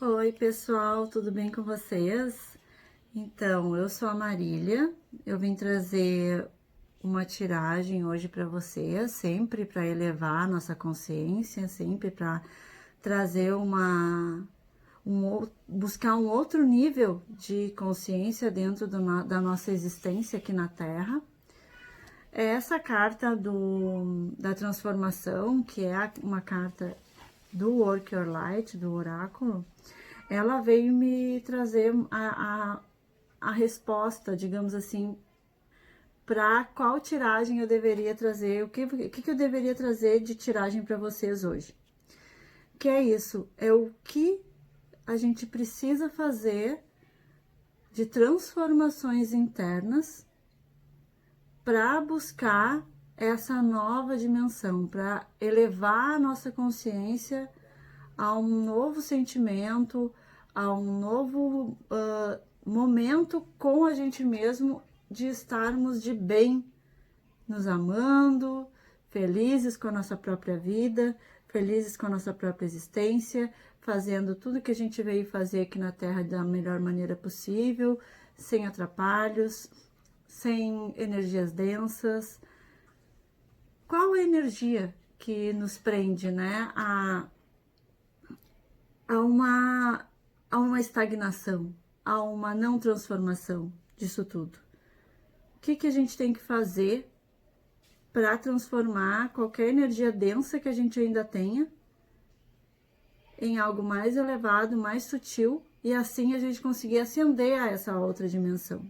Oi, pessoal, tudo bem com vocês? Então, eu sou a Marília, eu vim trazer uma tiragem hoje para vocês, sempre para elevar a nossa consciência, sempre para trazer buscar um outro nível de consciência dentro da nossa existência aqui na Terra. É essa carta da transformação, que é uma carta do Work Your Light, do oráculo. Ela veio me trazer a resposta, digamos assim, para qual tiragem eu deveria trazer, o que eu deveria trazer de tiragem para vocês hoje. Que é isso, é o que a gente precisa fazer de transformações internas para buscar essa nova dimensão, para elevar a nossa consciência a um novo sentimento, a um novo momento com a gente mesmo, de estarmos de bem, nos amando, felizes com a nossa própria vida, felizes com a nossa própria existência, fazendo tudo que a gente veio fazer aqui na Terra da melhor maneira possível, sem atrapalhos, sem energias densas. Qual a energia que nos prende, né, a uma estagnação, a uma não transformação disso tudo? O que a gente tem que fazer para transformar qualquer energia densa que a gente ainda tenha em algo mais elevado, mais sutil, e assim a gente conseguir ascender a essa outra dimensão?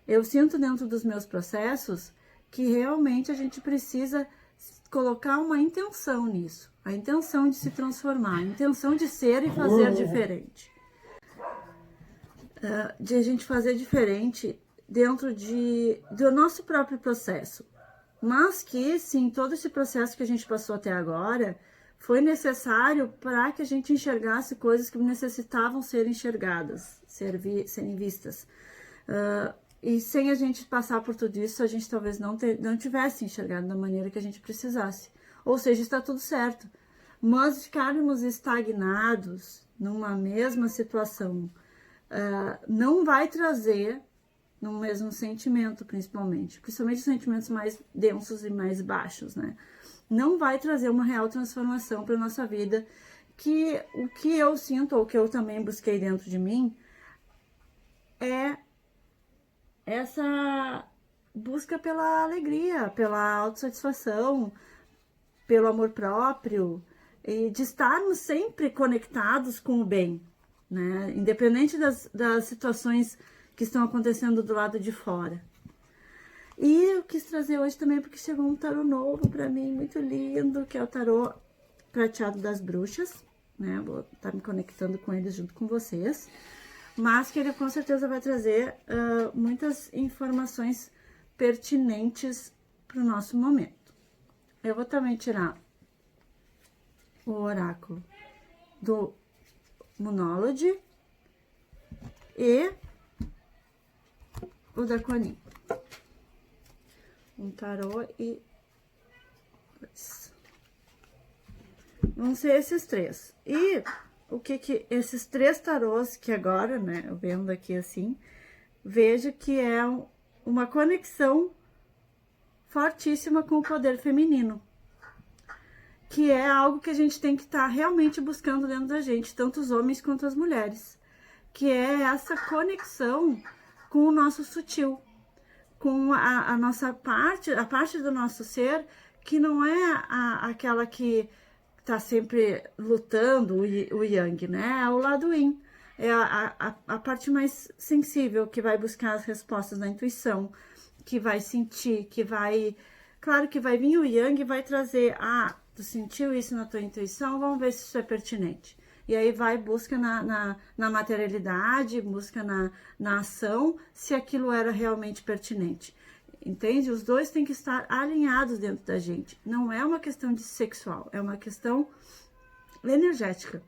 Eu sinto dentro dos meus processos que realmente a gente precisa colocar uma intenção nisso, a intenção de se transformar, a intenção de ser e fazer diferente. De a gente fazer diferente dentro do nosso próprio processo. Mas que, sim, todo esse processo que a gente passou até agora foi necessário para que a gente enxergasse coisas que necessitavam ser enxergadas, serem vistas. E sem a gente passar por tudo isso, a gente talvez não tivesse enxergado da maneira que a gente precisasse. Ou seja, está tudo certo. Mas ficarmos estagnados numa mesma situação não vai trazer no mesmo sentimento, principalmente os sentimentos mais densos e mais baixos, né? Não vai trazer uma real transformação para nossa vida, que o que eu sinto, ou que eu também busquei dentro de mim, é essa busca pela alegria, pela autossatisfação, pelo amor próprio, e de estarmos sempre conectados com o bem, né? Independente das situações que estão acontecendo do lado de fora. E eu quis trazer hoje também porque chegou um tarô novo para mim, muito lindo, que é o tarô prateado das bruxas, né? Vou estar me conectando com eles junto com vocês, mas que ele com certeza vai trazer muitas informações pertinentes para o nosso momento. Eu vou também tirar o oráculo do Moonology e o da Draconin. Um tarô e dois. Vão ser esses três. E o que esses três tarôs que agora, né, eu vendo aqui assim, vejo que é uma conexão fortíssima com o poder feminino, que é algo que a gente tem que estar realmente buscando dentro da gente, tanto os homens quanto as mulheres, que é essa conexão com o nosso sutil, com a nossa parte, a parte do nosso ser que não é aquela que está sempre lutando, o yang, né? É o lado yin, é a parte mais sensível, que vai buscar as respostas da intuição, que vai sentir, que vai... Claro que vai vir o yang e vai trazer, tu sentiu isso na tua intuição, vamos ver se isso é pertinente. E aí vai, busca na materialidade, busca na ação, se aquilo era realmente pertinente. Entende? Os dois têm que estar alinhados dentro da gente. Não é uma questão de sexual, é uma questão energética.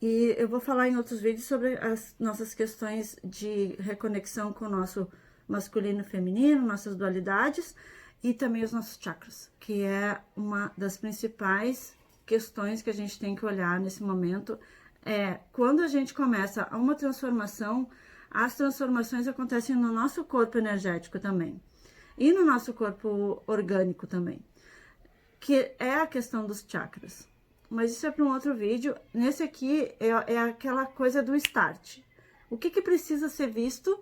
E eu vou falar em outros vídeos sobre as nossas questões de reconexão com o nosso masculino e feminino, nossas dualidades, e também os nossos chakras, que é uma das principais questões que a gente tem que olhar nesse momento é quando a gente começa uma transformação, as transformações acontecem no nosso corpo energético também e no nosso corpo orgânico também, que é a questão dos chakras. Mas isso é para um outro vídeo. Nesse aqui é aquela coisa do start. O que precisa ser visto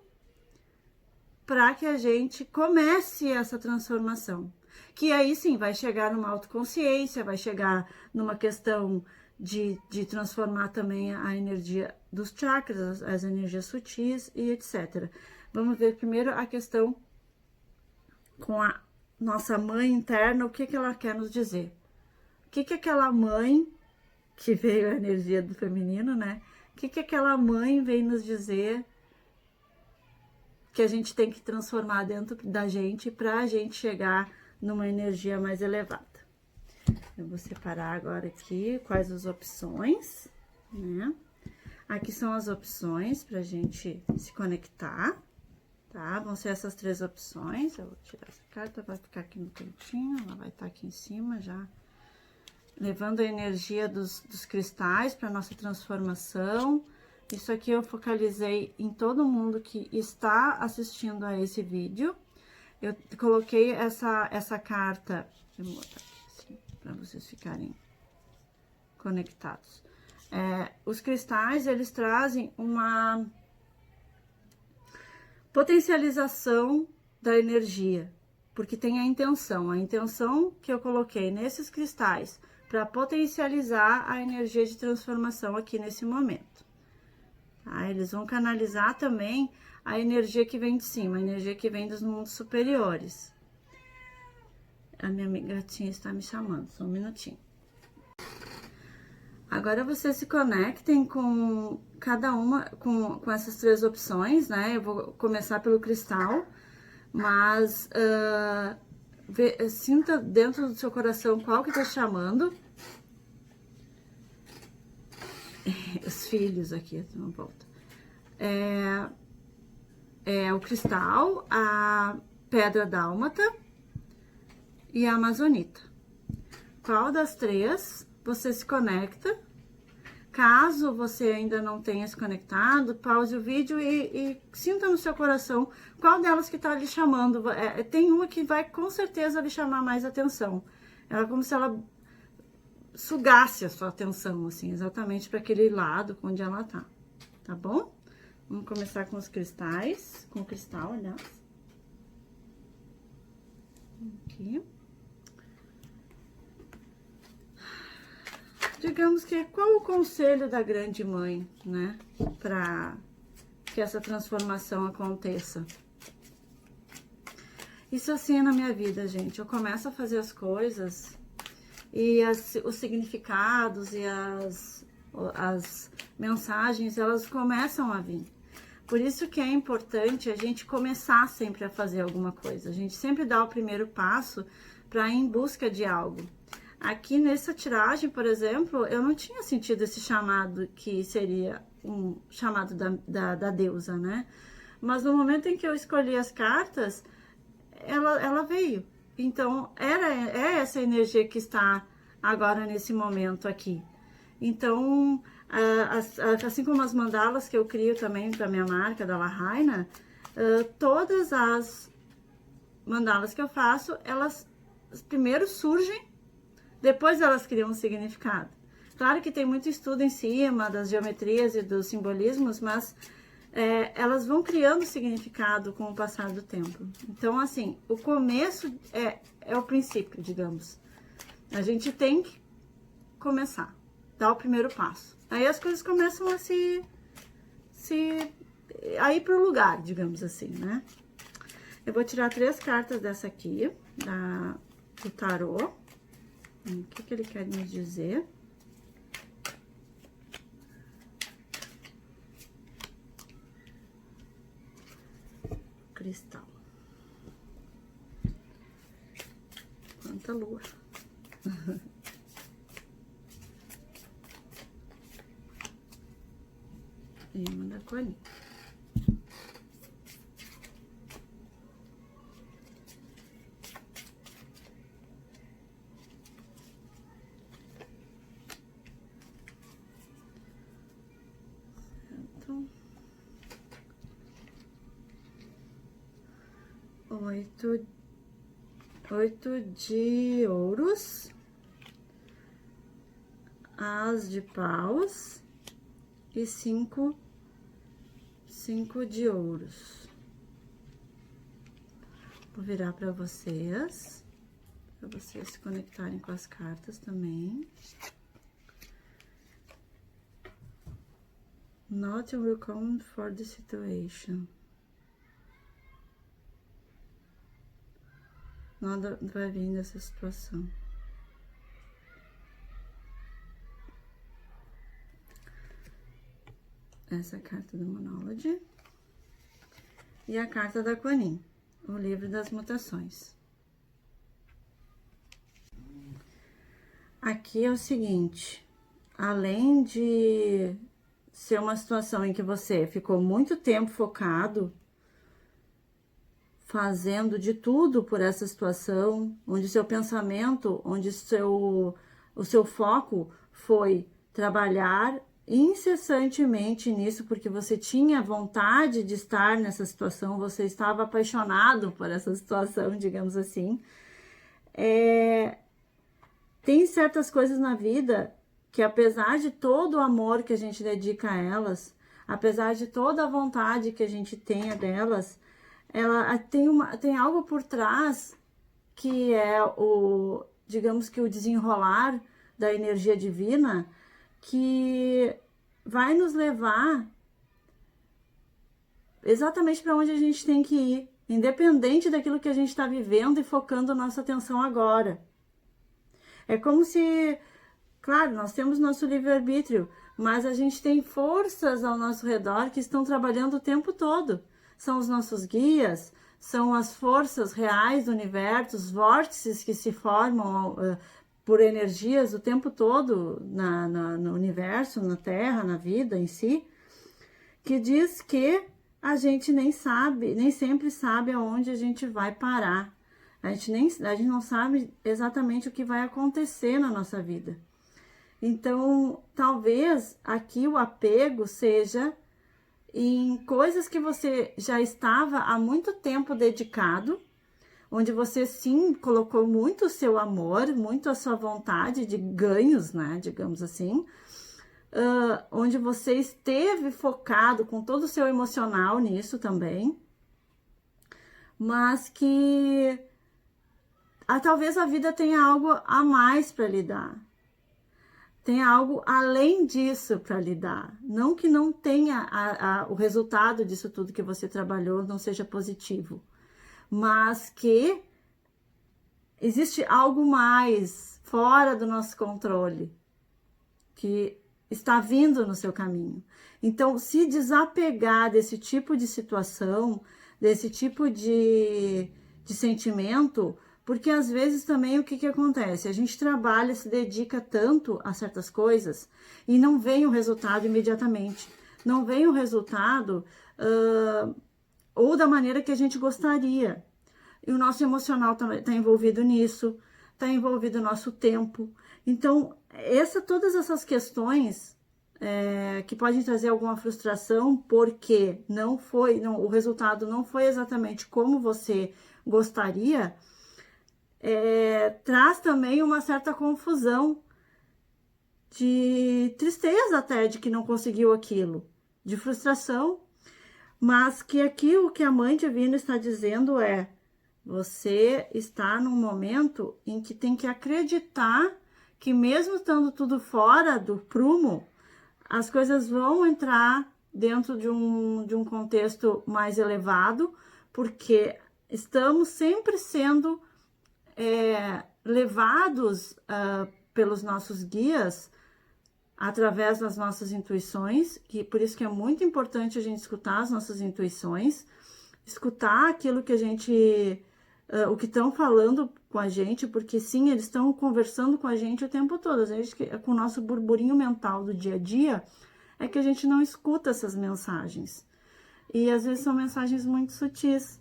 para que a gente comece essa transformação? Que aí sim vai chegar numa autoconsciência, vai chegar numa questão de transformar também a energia dos chakras, as energias sutis e etc. Vamos ver primeiro a questão com a nossa mãe interna, o que ela quer nos dizer. O que aquela mãe, que veio a energia do feminino, né? O que aquela mãe vem nos dizer que a gente tem que transformar dentro da gente para a gente chegar numa energia mais elevada. Eu vou separar agora aqui quais as opções, né? Aqui são as opções pra gente se conectar, tá? Vão ser essas 3 opções. Eu vou tirar essa carta, vai ficar aqui no cantinho, ela vai estar aqui em cima já, levando a energia dos cristais para nossa transformação. Isso aqui eu focalizei em todo mundo que está assistindo a esse vídeo. Eu coloquei essa carta, eu vou botar aqui assim, para vocês ficarem conectados. Os cristais, eles trazem uma potencialização da energia, porque tem a intenção que eu coloquei nesses cristais para potencializar a energia de transformação aqui nesse momento. Tá? Eles vão canalizar também a energia que vem de cima, a energia que vem dos mundos superiores. A minha gatinha está me chamando, só um minutinho. Agora vocês se conectem com cada uma, com essas 3 opções, né? Eu vou começar pelo cristal, mas sinta dentro do seu coração qual que tá chamando. Os filhos aqui, não volta. O cristal, a pedra dálmata e a amazonita. Qual das 3 você se conecta? Caso você ainda não tenha se conectado, pause o vídeo e sinta no seu coração qual delas que tá lhe chamando. Tem uma que vai com certeza lhe chamar mais atenção. Ela é como se ela sugasse a sua atenção, assim, exatamente para aquele lado onde ela tá bom? Vamos começar com os cristais, com o cristal, aliás. Aqui. Digamos que qual o conselho da grande mãe, né, para que essa transformação aconteça? Isso assim é na minha vida, gente. Eu começo a fazer as coisas e os significados e as mensagens, elas começam a vir. Por isso que é importante a gente começar sempre a fazer alguma coisa. A gente sempre dá o primeiro passo para ir em busca de algo. Aqui nessa tiragem, por exemplo, eu não tinha sentido esse chamado que seria um chamado da deusa, né? Mas no momento em que eu escolhi as cartas, ela veio. Então, é essa energia que está agora nesse momento aqui. Então, assim como as mandalas que eu crio também da minha marca, da La Raina, todas as mandalas que eu faço, elas primeiro surgem, depois elas criam um significado. Claro que tem muito estudo em cima das geometrias e dos simbolismos, mas elas vão criando significado com o passar do tempo. Então, assim, o começo é o princípio, digamos. A gente tem que começar, dar o primeiro passo. Aí as coisas começam a a ir para o lugar, digamos assim, né? Eu vou tirar 3 cartas dessa aqui, do tarô. O que ele quer nos dizer? Cristal. Quanta lua. Imã da colinha. 8 de ouros, as de paus e 5 de ouros. Vou virar para vocês se conectarem com as cartas também. Not welcome for the situation. Nada vai vir dessa situação. Essa é a carta do Monology. E a carta da Kuan Yin, o livro das mutações. Aqui é o seguinte, além de ser uma situação em que você ficou muito tempo focado, fazendo de tudo por essa situação, onde seu pensamento, onde o seu foco foi trabalhar incessantemente nisso, porque você tinha vontade de estar nessa situação, você estava apaixonado por essa situação, digamos assim. Tem certas coisas na vida que, apesar de todo o amor que a gente dedica a elas, apesar de toda a vontade que a gente tenha delas, ela tem algo por trás que é digamos que o desenrolar da energia divina, que vai nos levar exatamente para onde a gente tem que ir, independente daquilo que a gente está vivendo e focando a nossa atenção agora. É como se, claro, nós temos nosso livre-arbítrio, mas a gente tem forças ao nosso redor que estão trabalhando o tempo todo. São os nossos guias, são as forças reais do universo, os vórtices que se formam por energias o tempo todo no universo, na Terra, na vida em si, que diz que a gente nem sempre sabe aonde a gente vai parar. A gente não sabe exatamente o que vai acontecer na nossa vida. Então, talvez aqui o apego seja em coisas que você já estava há muito tempo dedicado, onde você sim colocou muito o seu amor, muito a sua vontade de ganhos, né, digamos assim, onde você esteve focado com todo o seu emocional nisso também, mas que talvez a vida tenha algo a mais para lhe dar. Tem algo além disso para lidar. Não que não tenha o resultado disso tudo que você trabalhou não seja positivo, mas que existe algo mais fora do nosso controle que está vindo no seu caminho. Então, se desapegar desse tipo de situação, desse tipo de sentimento, porque às vezes também o que acontece? A gente trabalha, se dedica tanto a certas coisas e não vem o resultado imediatamente. Não vem o resultado ou da maneira que a gente gostaria. E o nosso emocional está envolvido nisso, está envolvido o nosso tempo. Então, todas essas questões que podem trazer alguma frustração, porque o resultado não foi exatamente como você gostaria, traz também uma certa confusão, de tristeza até de que não conseguiu aquilo, de frustração, mas que aqui o que a Mãe Divina está dizendo você está num momento em que tem que acreditar que mesmo estando tudo fora do prumo, as coisas vão entrar dentro de um contexto mais elevado, porque estamos sempre sendo levados pelos nossos guias através das nossas intuições, por isso que é muito importante a gente escutar as nossas intuições, escutar aquilo que o que estão falando com a gente, porque sim, eles estão conversando com a gente o tempo todo. A gente, com o nosso burburinho mental do dia a dia, é que a gente não escuta essas mensagens. E às vezes são mensagens muito sutis.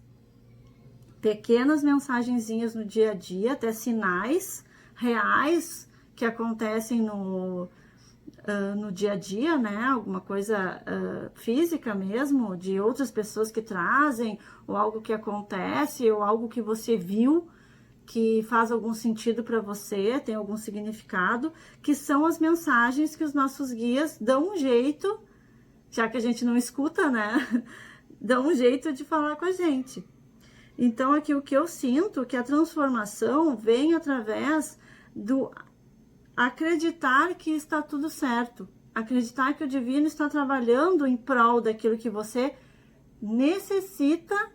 Pequenas mensagenzinhas no dia a dia, até sinais reais que acontecem no dia a dia, né? Alguma coisa física mesmo, de outras pessoas que trazem, ou algo que acontece, ou algo que você viu que faz algum sentido para você, tem algum significado, que são as mensagens que os nossos guias dão um jeito, já que a gente não escuta, né? Dão um jeito de falar com a gente. Então, aqui o que eu sinto, que a transformação vem através do acreditar que está tudo certo, acreditar que o divino está trabalhando em prol daquilo que você necessita,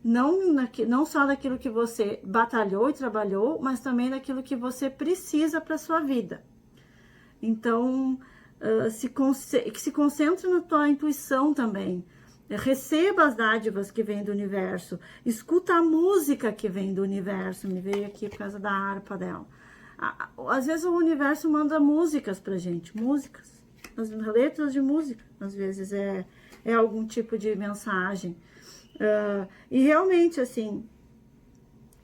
não só daquilo que você batalhou e trabalhou, mas também daquilo que você precisa para sua vida. Então, se concentre na tua intuição também. Receba as dádivas que vêm do universo. Escuta a música que vem do universo. Me veio aqui por causa da harpa dela. Às vezes o universo manda músicas pra gente. Músicas. As letras de música. Às vezes é algum tipo de mensagem. E realmente, assim,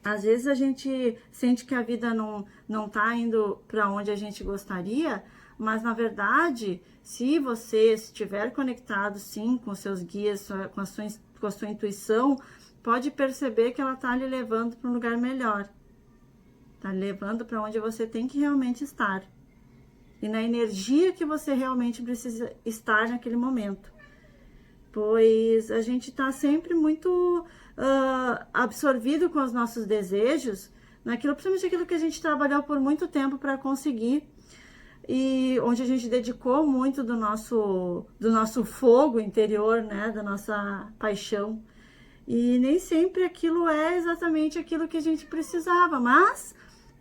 às vezes a gente sente que a vida não tá indo para onde a gente gostaria, mas na verdade, se você estiver conectado sim com seus guias, com a sua intuição, pode perceber que ela tá lhe levando para um lugar melhor. Tá lhe levando para onde você tem que realmente estar. E na energia que você realmente precisa estar naquele momento. Pois a gente está sempre muito absorvido com os nossos desejos, principalmente aquilo que a gente trabalhou por muito tempo para conseguir, e onde a gente dedicou muito do nosso fogo interior, né, da nossa paixão. E nem sempre aquilo é exatamente aquilo que a gente precisava, mas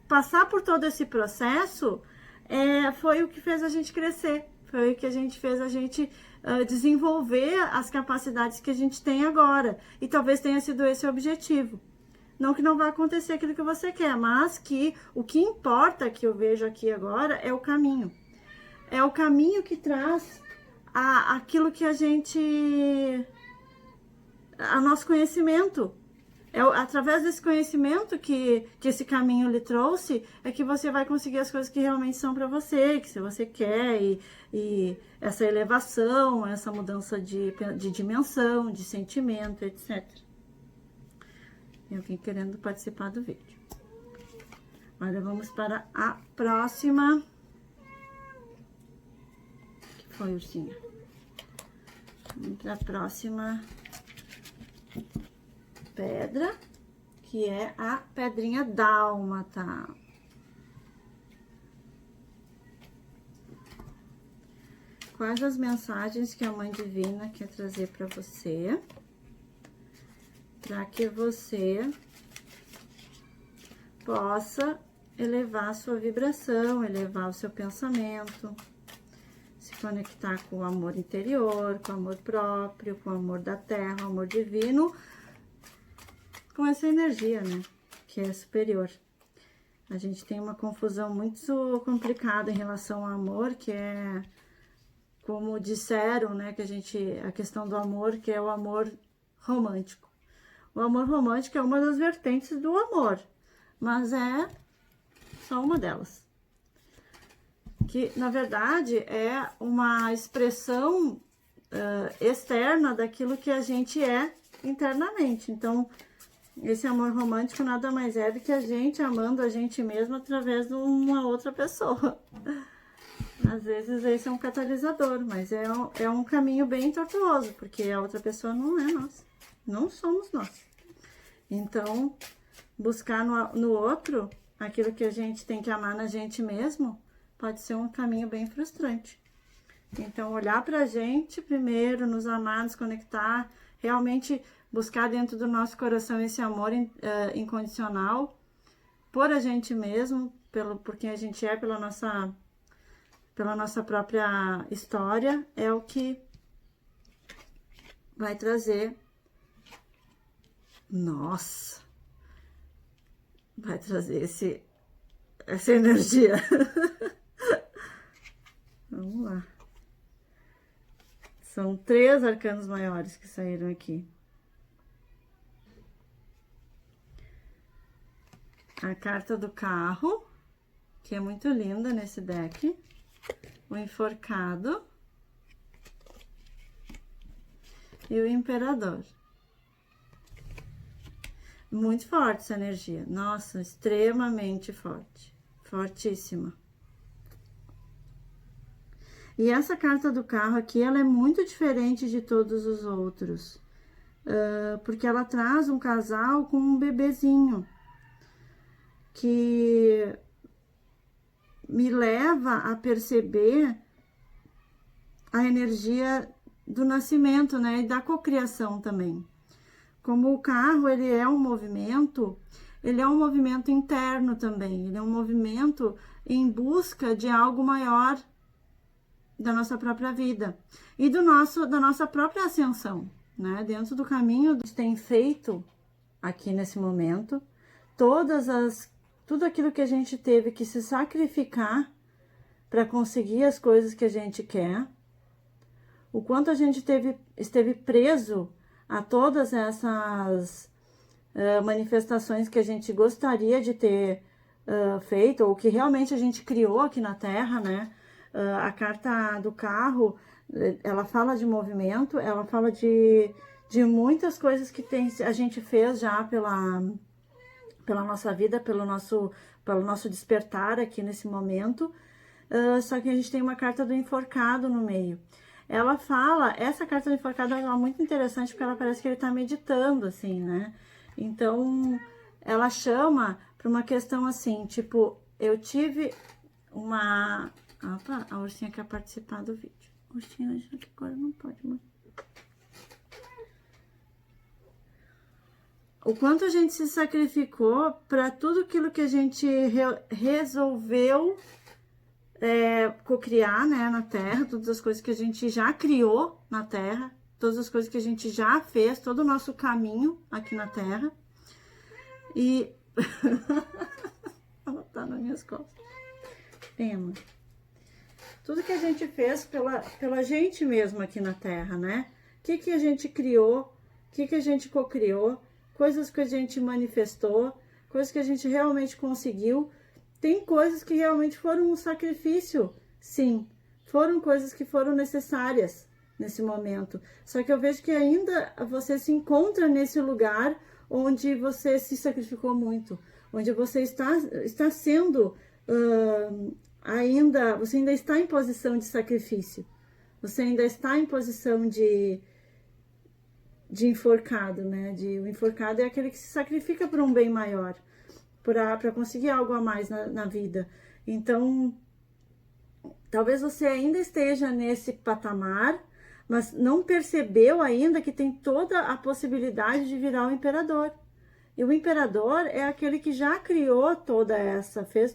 passar por todo esse processo foi o que fez a gente crescer, foi o que fez a gente desenvolver as capacidades que a gente tem agora. E talvez tenha sido esse o objetivo. Não que não vai acontecer aquilo que você quer, mas que o que importa, que eu vejo aqui agora, é o caminho. É o caminho que traz aquilo que a nosso conhecimento. Através desse conhecimento que esse caminho lhe trouxe, é que você vai conseguir as coisas que realmente são para você, que se você quer, e essa elevação, essa mudança de dimensão, de sentimento, etc. Tem alguém querendo participar do vídeo. Agora vamos para a próxima. O que foi, ursinha? Vamos para a próxima pedra, que é a pedrinha dálmata. Quais as mensagens que a Mãe Divina quer trazer para você, para que você possa elevar a sua vibração, elevar o seu pensamento, se conectar com o amor interior, com o amor próprio, com o amor da terra, o amor divino, com essa energia, né, que é superior. A gente tem uma confusão muito complicada em relação ao amor, que é, como disseram, né, a questão do amor, que é o amor romântico. O amor romântico é uma das vertentes do amor, mas é só uma delas. Que, na verdade, é uma expressão externa daquilo que a gente é internamente. Então, esse amor romântico nada mais é do que a gente amando a gente mesmo através de uma outra pessoa. Às vezes esse é um catalisador, mas é um caminho bem tortuoso, porque a outra pessoa não é nossa, não somos nós. Então, buscar no outro aquilo que a gente tem que amar na gente mesmo pode ser um caminho bem frustrante. Então, olhar pra gente primeiro, nos amar, nos conectar, realmente buscar dentro do nosso coração esse amor incondicional por a gente mesmo, por quem a gente é, pela nossa própria história, é o que vai trazer, vai trazer essa energia. Vamos lá. São 3 arcanos maiores que saíram aqui. A carta do carro, que é muito linda nesse deck. o enforcado e o imperador. Muito forte essa energia. Nossa, extremamente forte. Fortíssima. E essa carta do carro aqui, ela é muito diferente de todos os outros. Porque ela traz um casal com um bebezinho. Que me leva a perceber a energia do nascimento, né? E da cocriação também. Como o carro, ele é um movimento interno também. Ele é um movimento em busca de algo maior da nossa própria vida e da nossa própria ascensão, né? Dentro do caminho que tem feito aqui nesse momento, tudo aquilo que a gente teve que se sacrificar para conseguir as coisas que a gente quer, o quanto a gente esteve preso a todas essas manifestações que a gente gostaria de ter feito, ou que realmente a gente criou aqui na Terra, né? A carta do carro, ela fala de movimento, ela fala de muitas coisas que a gente fez já pela nossa vida, pelo nosso despertar aqui nesse momento, só que a gente tem uma carta do enforcado no meio. Ela fala, essa carta do enforcado é muito interessante porque ela parece que ele tá meditando, assim, né? Então, ela chama para uma questão assim, tipo, eu tive uma... Opa, a ursinha quer participar do vídeo. Ursinha, acho que agora não pode, mas... O quanto a gente se sacrificou para tudo aquilo que a gente resolveu cocriar, né, na Terra, todas as coisas que a gente já criou na Terra, todas as coisas que a gente já fez, todo o nosso caminho aqui na Terra. E ela tá nas minhas costas. Pena. Tudo que a gente fez pela gente mesmo aqui na Terra, né? O que a gente criou, o que a gente cocriou, coisas que a gente manifestou, coisas que a gente realmente conseguiu. Tem coisas que realmente foram um sacrifício, sim. Foram coisas que foram necessárias nesse momento. Só que eu vejo que ainda você se encontra nesse lugar onde você se sacrificou muito. Onde você está sendo... você ainda está em posição de sacrifício. Você ainda está em posição de enforcado, né? O enforcado é aquele que se sacrifica por um bem maior, para conseguir algo a mais na vida. Então, talvez você ainda esteja nesse patamar, mas não percebeu ainda que tem toda a possibilidade de virar o imperador. E o imperador é aquele que já criou toda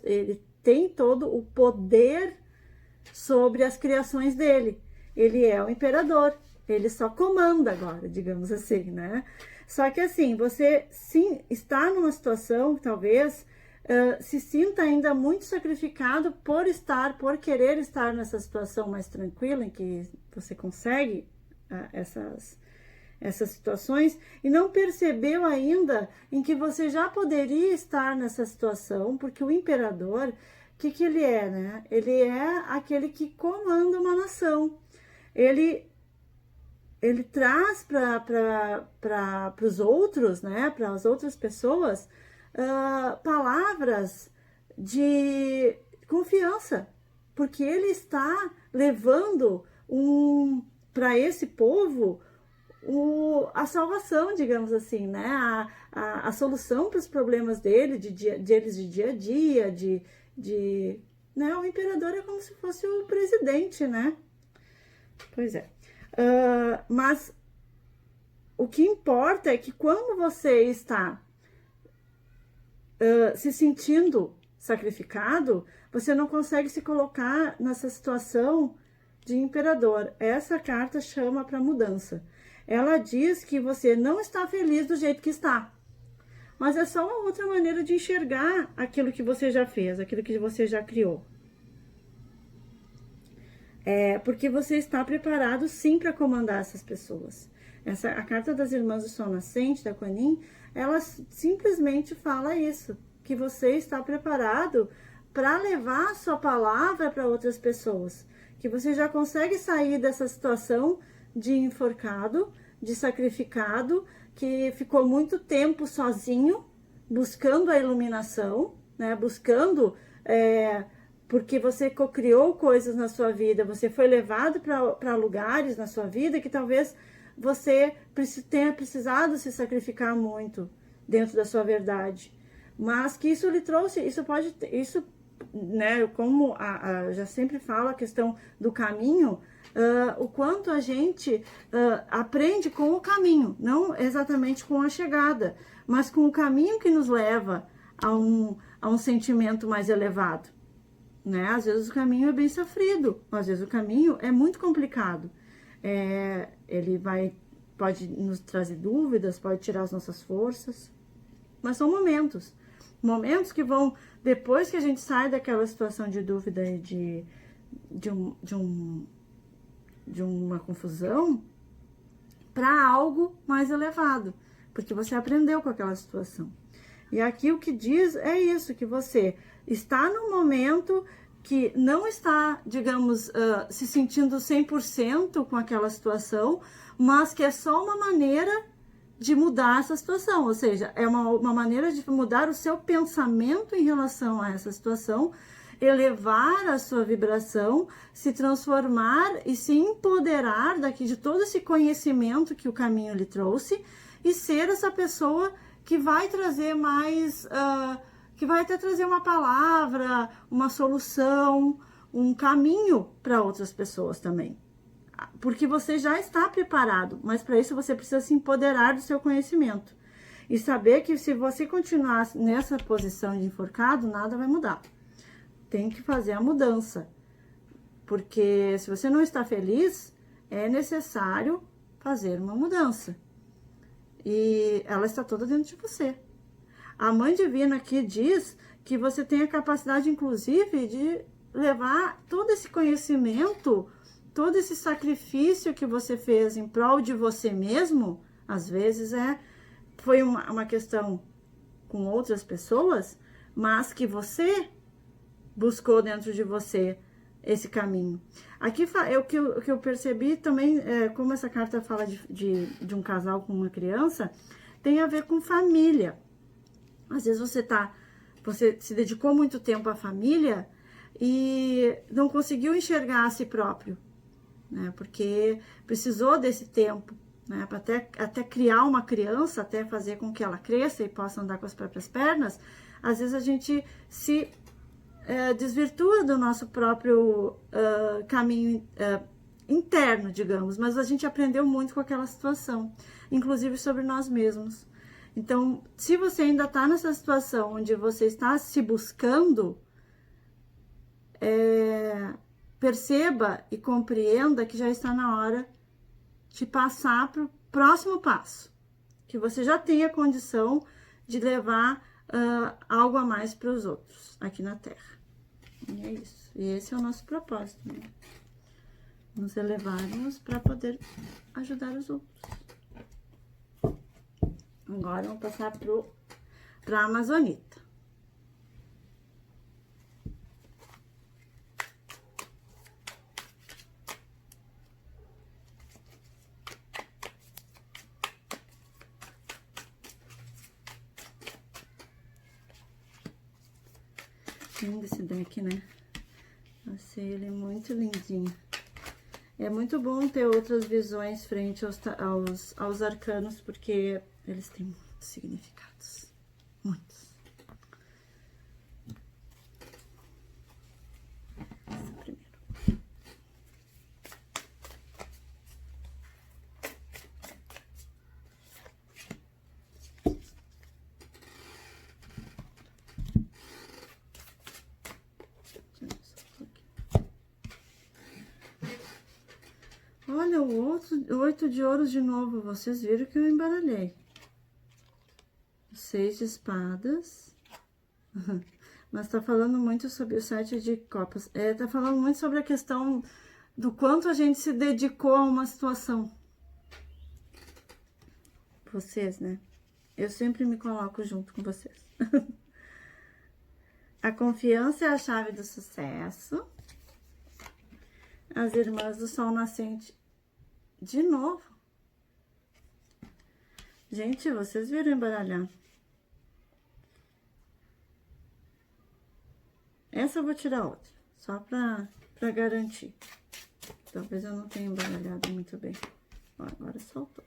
ele tem todo o poder sobre as criações dele. Ele é o imperador, ele só comanda agora, digamos assim, né? Só que assim, você sim está numa situação, talvez, se sinta ainda muito sacrificado por querer estar nessa situação mais tranquila, em que você consegue essas situações, e não percebeu ainda em que você já poderia estar nessa situação, porque o imperador, o que ele é, né? Ele é aquele que comanda uma nação. Ele traz para os outros, né, para as outras pessoas, palavras de confiança, porque ele está levando para esse povo a salvação, digamos assim, né, a solução para os problemas deles de dia a dia, né, o imperador é como se fosse o presidente, né? Pois é. Mas o que importa é que quando você está se sentindo sacrificado, você não consegue se colocar nessa situação de imperador. Essa carta chama para mudança. Ela diz que você não está feliz do jeito que está, mas é só uma outra maneira de enxergar aquilo que você já fez, aquilo que você já criou. Porque você está preparado sim para comandar essas pessoas. A carta das Irmãs do Sol Nascente, da Kuan Yin, ela simplesmente fala isso, que você está preparado para levar a sua palavra para outras pessoas. Que você já consegue sair dessa situação de enforcado, de sacrificado, que ficou muito tempo sozinho, buscando a iluminação, né? Buscando, porque você cocriou coisas na sua vida, você foi levado para lugares na sua vida que talvez você tenha precisado se sacrificar muito dentro da sua verdade. Mas que isso lhe trouxe, isso, né, como já sempre falo, a questão do caminho, o quanto a gente aprende com o caminho, não exatamente com a chegada, mas com o caminho que nos leva a um sentimento mais elevado, né? Às vezes o caminho é bem sofrido, às vezes o caminho é muito complicado, ele pode nos trazer dúvidas, pode tirar as nossas forças, mas são momentos que vão, depois que a gente sai daquela situação de dúvida e de uma confusão, para algo mais elevado, porque você aprendeu com aquela situação. E aqui o que diz é isso, que você está no momento que não está, digamos, se sentindo 100% com aquela situação, mas que é só uma maneira de mudar essa situação, ou seja, é uma maneira de mudar o seu pensamento em relação a essa situação, elevar a sua vibração, se transformar e se empoderar de todo esse conhecimento que o caminho lhe trouxe e ser essa pessoa que vai trazer mais, que vai até trazer uma palavra, uma solução, um caminho para outras pessoas também. Porque você já está preparado, mas para isso você precisa se empoderar do seu conhecimento. E saber que se você continuar nessa posição de enforcado, nada vai mudar. Tem que fazer a mudança. Porque se você não está feliz, é necessário fazer uma mudança. E ela está toda dentro de você. A Mãe Divina aqui diz que você tem a capacidade, inclusive, de levar todo esse conhecimento, todo esse sacrifício que você fez em prol de você mesmo, às vezes foi uma questão com outras pessoas, mas que você buscou dentro de você esse caminho. Aqui o que eu percebi também, como essa carta fala de um casal com uma criança, tem a ver com família. Às vezes você se dedicou muito tempo à família e não conseguiu enxergar a si próprio, né? Porque precisou desse tempo, né? Para até criar uma criança, até fazer com que ela cresça e possa andar com as próprias pernas. Às vezes a gente se desvirtua do nosso próprio caminho interno, digamos, mas a gente aprendeu muito com aquela situação, inclusive sobre nós mesmos. Então, se você ainda está nessa situação onde você está se buscando, perceba e compreenda que já está na hora de passar para o próximo passo, que você já tem a condição de levar algo a mais para os outros aqui na Terra. E é isso. E esse é o nosso propósito, né? Nos elevarmos para poder ajudar os outros. Agora vamos passar para a Amazonita. Lindo esse deck, né? Achei ele muito lindinho. É muito bom ter outras visões frente aos arcanos, porque eles têm muitos significados. Muitos. Esse primeiro. Olha, o 8 de ouros de novo. Vocês viram que eu embaralhei. 6 de espadas. Mas tá falando muito sobre o 7 de copas. Tá falando muito sobre a questão do quanto a gente se dedicou a uma situação. Vocês, né? Eu sempre me coloco junto com vocês. A confiança é a chave do sucesso. As irmãs do sol nascente de novo. Gente, vocês viram embaralhar. Essa eu vou tirar outra, só pra garantir. Talvez eu não tenha embaralhado muito bem. Ó, agora soltou.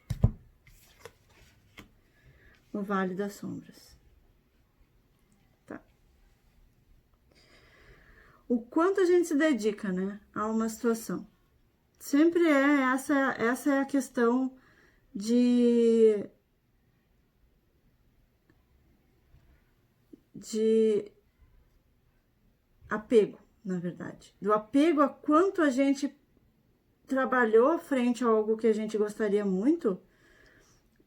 O Vale das Sombras. Tá. O quanto a gente se dedica, né, a uma situação. Sempre essa é a questão de apego, na verdade. Do apego a quanto a gente trabalhou frente a algo que a gente gostaria muito.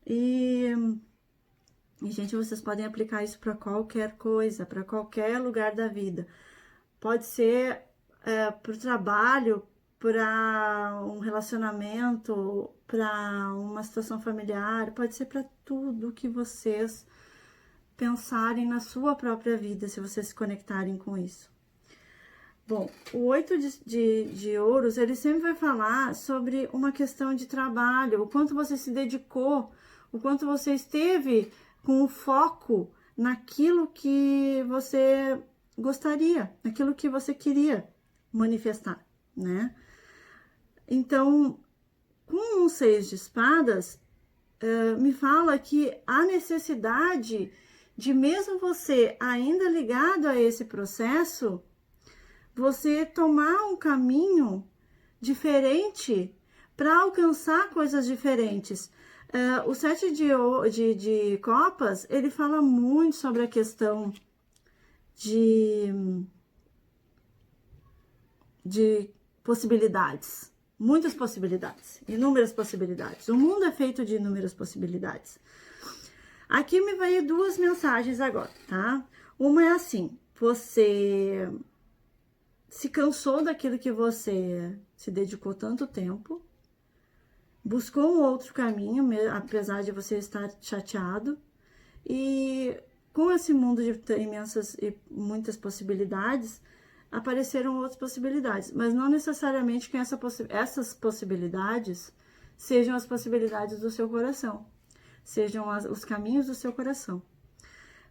E gente, vocês podem aplicar isso para qualquer coisa, para qualquer lugar da vida. Pode ser para o trabalho, para um relacionamento, para uma situação familiar, pode ser para tudo que vocês pensarem na sua própria vida, se vocês se conectarem com isso. Bom, o 8 de ouros, ele sempre vai falar sobre uma questão de trabalho, o quanto você se dedicou, o quanto você esteve com o foco naquilo que você gostaria, naquilo que você queria manifestar, né? Então, com o 6 de espadas, me fala que a necessidade de, mesmo você ainda ligado a esse processo, você tomar um caminho diferente para alcançar coisas diferentes. O 7 de copas, ele fala muito sobre a questão de possibilidades, muitas possibilidades, inúmeras possibilidades. O mundo é feito de inúmeras possibilidades. Aqui me veio duas mensagens agora, tá? Uma é assim: você se cansou daquilo que você se dedicou tanto tempo, buscou um outro caminho, apesar de você estar chateado, e com esse mundo de imensas e muitas possibilidades, apareceram outras possibilidades, mas não necessariamente que essas possibilidades sejam as possibilidades do seu coração, sejam os caminhos do seu coração,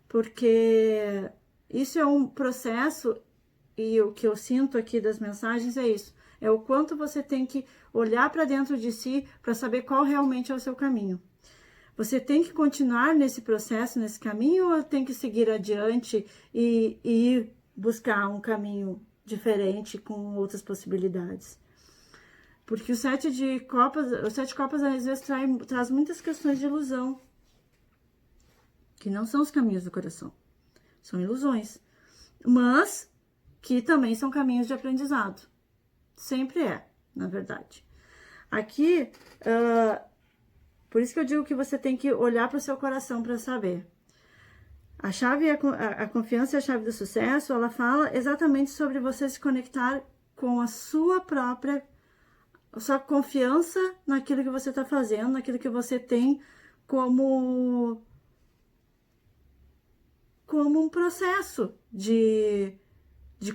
porque isso é um processo. E o que eu sinto aqui das mensagens é isso, é o quanto você tem que olhar para dentro de si para saber qual realmente é o seu caminho. Você tem que continuar nesse processo, nesse caminho, ou tem que seguir adiante e ir buscar um caminho diferente com outras possibilidades? Porque o 7 de copas às vezes traz muitas questões de ilusão, que não são os caminhos do coração, são ilusões, mas que também são caminhos de aprendizado. Sempre é, na verdade. Aqui, por isso que eu digo que você tem que olhar para o seu coração para saber. A chave, a confiança e a chave do sucesso, ela fala exatamente sobre você se conectar com a sua própria, a sua confiança naquilo que você está fazendo, naquilo que você tem como um processo de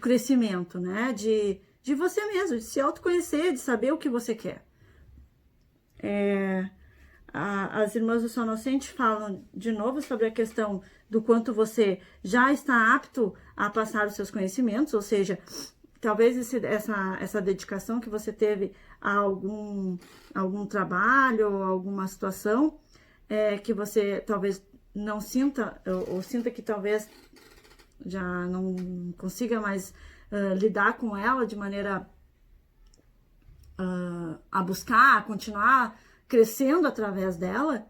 crescimento, né? De você mesmo, de se autoconhecer, de saber o que você quer. As irmãs do Sol Nascente falam de novo sobre a questão do quanto você já está apto a passar os seus conhecimentos, ou seja, talvez essa dedicação que você teve a algum trabalho, alguma situação, que você talvez não sinta, ou sinta que talvez já não consiga mais lidar com ela de maneira a buscar, a continuar crescendo através dela,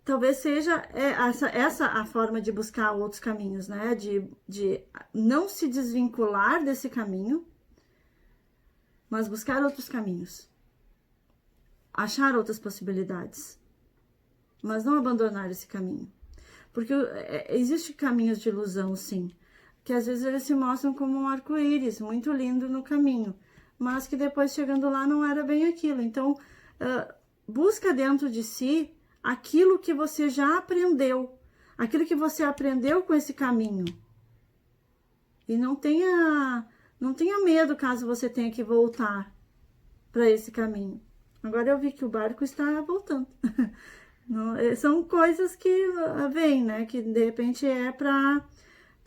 talvez seja essa a forma de buscar outros caminhos, né? De não se desvincular desse caminho, mas buscar outros caminhos, achar outras possibilidades, mas não abandonar esse caminho. Porque existem caminhos de ilusão, sim, que às vezes eles se mostram como um arco-íris, muito lindo no caminho, mas que depois, chegando lá, não era bem aquilo. Então, busca dentro de si aquilo que você já aprendeu, aquilo que você aprendeu com esse caminho. E não tenha medo caso você tenha que voltar para esse caminho. Agora eu vi que o barco está voltando. Não, são coisas que vêm, né? Que de repente é para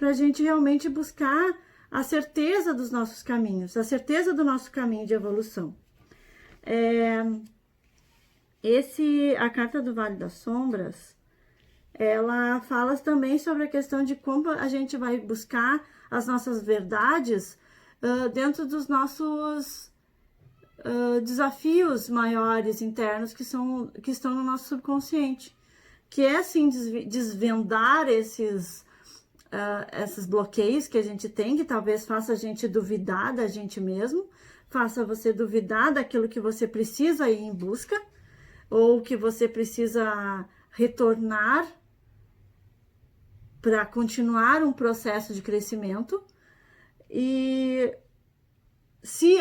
a gente realmente buscar a certeza dos nossos caminhos, a certeza do nosso caminho de evolução. A carta do Vale das Sombras, ela fala também sobre a questão de como a gente vai buscar as nossas verdades dentro dos nossos desafios maiores internos que estão no nosso subconsciente, que é assim desvendar esses bloqueios que a gente tem, que talvez faça a gente duvidar da gente mesmo, faça você duvidar daquilo que você precisa ir em busca, ou que você precisa retornar para continuar um processo de crescimento, e se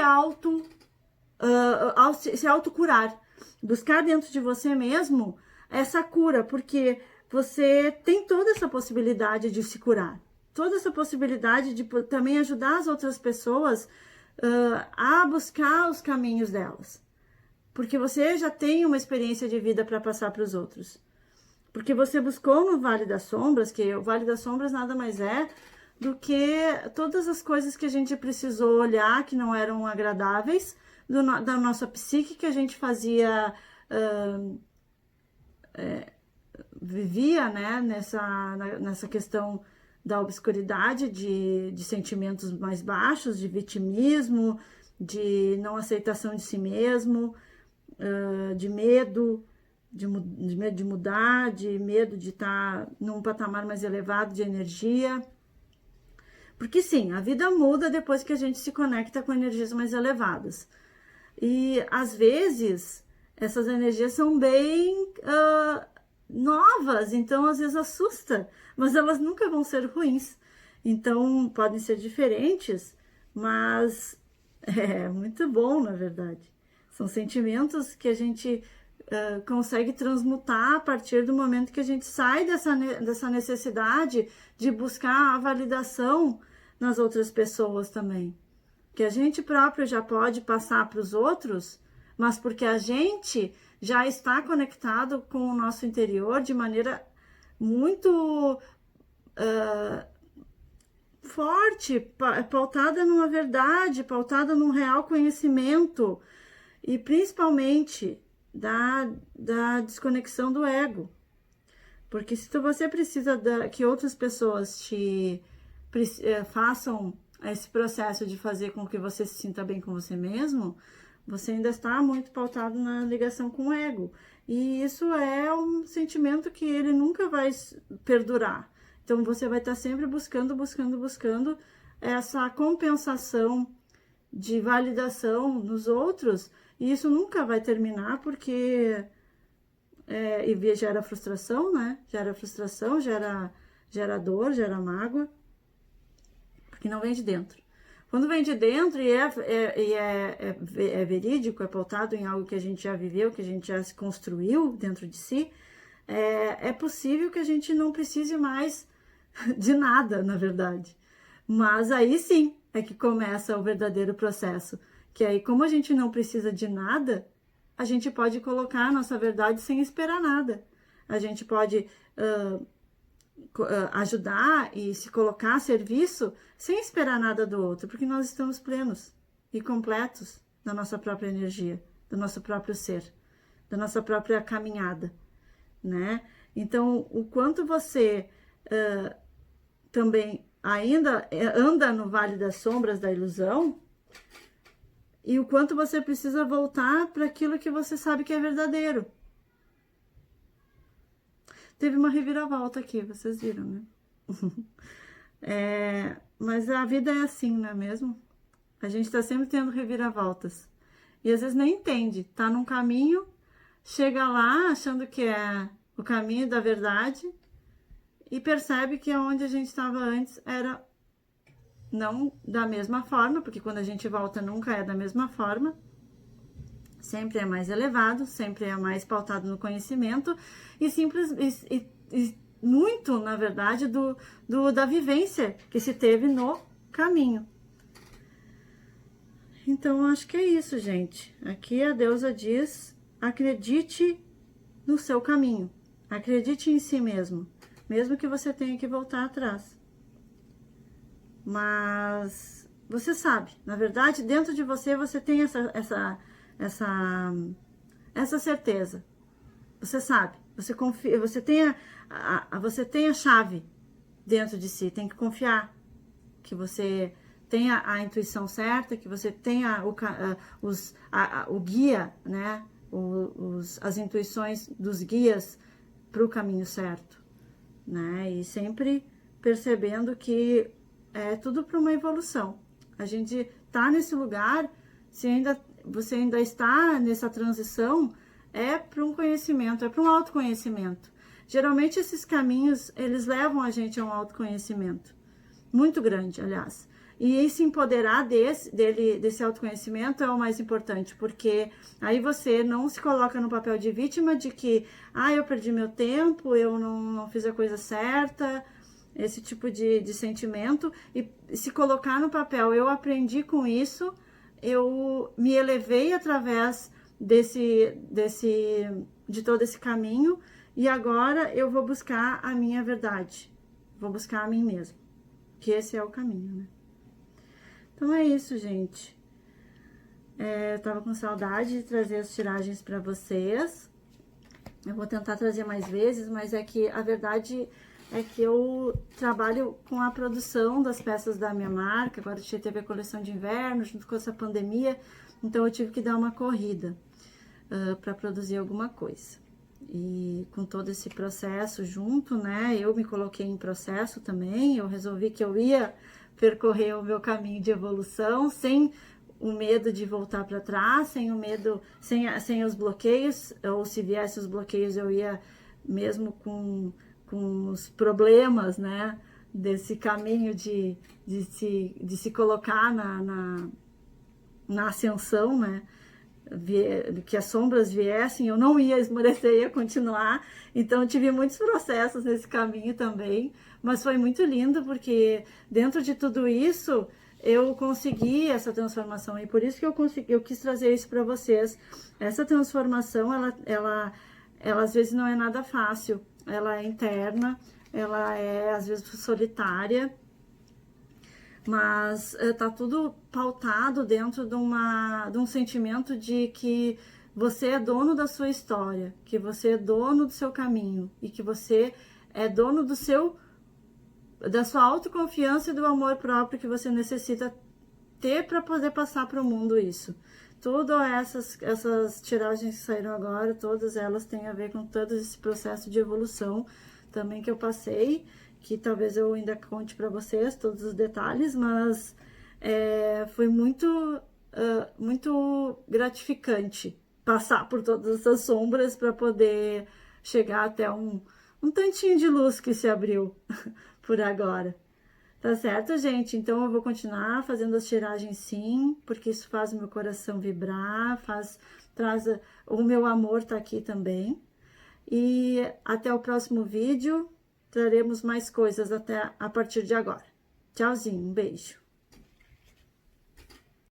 autocurar, buscar dentro de você mesmo essa cura, porque você tem toda essa possibilidade de se curar, toda essa possibilidade de também ajudar as outras pessoas a buscar os caminhos delas, porque você já tem uma experiência de vida para passar para os outros, porque você buscou no Vale das Sombras, que o Vale das Sombras nada mais é do que todas as coisas que a gente precisou olhar que não eram agradáveis da nossa psique, que a gente fazia, vivia, né, nessa questão da obscuridade, de sentimentos mais baixos, de vitimismo, de não aceitação de si mesmo, de medo de mudar, de medo de estar num patamar mais elevado de energia. Porque sim, a vida muda depois que a gente se conecta com energias mais elevadas. E às vezes essas energias são bem novas, então às vezes assusta, mas elas nunca vão ser ruins. Então podem ser diferentes, mas é muito bom, na verdade. São sentimentos que a gente consegue transmutar a partir do momento que a gente sai dessa necessidade de buscar a validação nas outras pessoas também. Que a gente próprio já pode passar para os outros, mas porque a gente já está conectado com o nosso interior de maneira muito forte, pautada numa verdade, pautada num real conhecimento, e principalmente da desconexão do ego. Porque se você precisa que outras pessoas te façam esse processo de fazer com que você se sinta bem com você mesmo, você ainda está muito pautado na ligação com o ego. E isso é um sentimento que ele nunca vai perdurar. Então você vai estar sempre buscando essa compensação de validação nos outros, e isso nunca vai terminar, porque e gera frustração, né? Gera frustração, gera dor, gera mágoa, porque não vem de dentro. Quando vem de dentro e é verídico, é pautado em algo que a gente já viveu, que a gente já se construiu dentro de si, é possível que a gente não precise mais de nada, na verdade. Mas aí sim é que começa o verdadeiro processo, que aí, como a gente não precisa de nada, a gente pode colocar a nossa verdade sem esperar nada. A gente pode ajudar e se colocar a serviço sem esperar nada do outro, porque nós estamos plenos e completos da nossa própria energia, do nosso próprio ser, da nossa própria caminhada, né? Então, o quanto você também ainda anda no Vale das Sombras da ilusão, e o quanto você precisa voltar para aquilo que você sabe que é verdadeiro. Teve uma reviravolta aqui, vocês viram, né? Mas a vida é assim, não é mesmo? A gente tá sempre tendo reviravoltas. E às vezes nem entende. Tá num caminho, chega lá achando que é o caminho da verdade e percebe que onde a gente estava antes era não da mesma forma, porque quando a gente volta nunca é da mesma forma. Sempre é mais elevado, sempre é mais pautado no conhecimento e muito, na verdade, da vivência que se teve no caminho. Então, acho que é isso, gente. Aqui a deusa diz, acredite no seu caminho. Acredite em si mesmo, mesmo que você tenha que voltar atrás. Mas você sabe, na verdade, dentro de você, você tem essa certeza. Você sabe, você confia, você tem a chave dentro de si, tem que confiar que você tenha a intuição certa, que você tenha o guia, né? As intuições dos guias para o caminho certo, né? E sempre percebendo que é tudo para uma evolução. A gente tá nesse lugar, você ainda está nessa transição, é para um conhecimento, é para um autoconhecimento. Geralmente esses caminhos, eles levam a gente a um autoconhecimento muito grande, aliás. E se empoderar desse autoconhecimento é o mais importante, porque aí você não se coloca no papel de vítima de que, eu perdi meu tempo, eu não fiz a coisa certa, esse tipo de sentimento, e se colocar no papel, eu aprendi com isso, eu me elevei através de todo esse caminho, e agora eu vou buscar a minha verdade, vou buscar a mim mesmo, que esse é o caminho, né? Então é isso, gente. Eu tava com saudade de trazer as tiragens para vocês. Eu vou tentar trazer mais vezes, mas é que a verdade é que eu trabalho com a produção das peças da minha marca. Agora teve a coleção de inverno, junto com essa pandemia, então eu tive que dar uma corrida para produzir alguma coisa. E com todo esse processo junto, né, eu me coloquei em processo também, eu resolvi que eu ia percorrer o meu caminho de evolução sem o medo de voltar para trás, sem o medo, sem os bloqueios, ou se viesse os bloqueios eu ia mesmo com os problemas, né, desse caminho de se colocar na ascensão, né, que as sombras viessem, eu não ia esmorecer, ia continuar. Então eu tive muitos processos nesse caminho também, mas foi muito lindo porque dentro de tudo isso eu consegui essa transformação, e por isso que eu quis trazer isso para vocês. Essa transformação, ela às vezes não é nada fácil, ela é interna, ela é às vezes solitária, mas tá tudo pautado dentro de um sentimento de que você é dono da sua história, que você é dono do seu caminho e que você é dono da sua autoconfiança e do amor próprio que você necessita ter para poder passar para o mundo isso. Todas essas tiragens que saíram agora, todas elas têm a ver com todo esse processo de evolução também que eu passei, que talvez eu ainda conte para vocês todos os detalhes, mas foi muito gratificante passar por todas essas sombras para poder chegar até um tantinho de luz que se abriu por agora. Tá certo, gente? Então eu vou continuar fazendo as tiragens sim, porque isso faz o meu coração vibrar, o meu amor tá aqui também. E até o próximo vídeo. Traremos mais coisas a partir de agora. Tchauzinho, um beijo.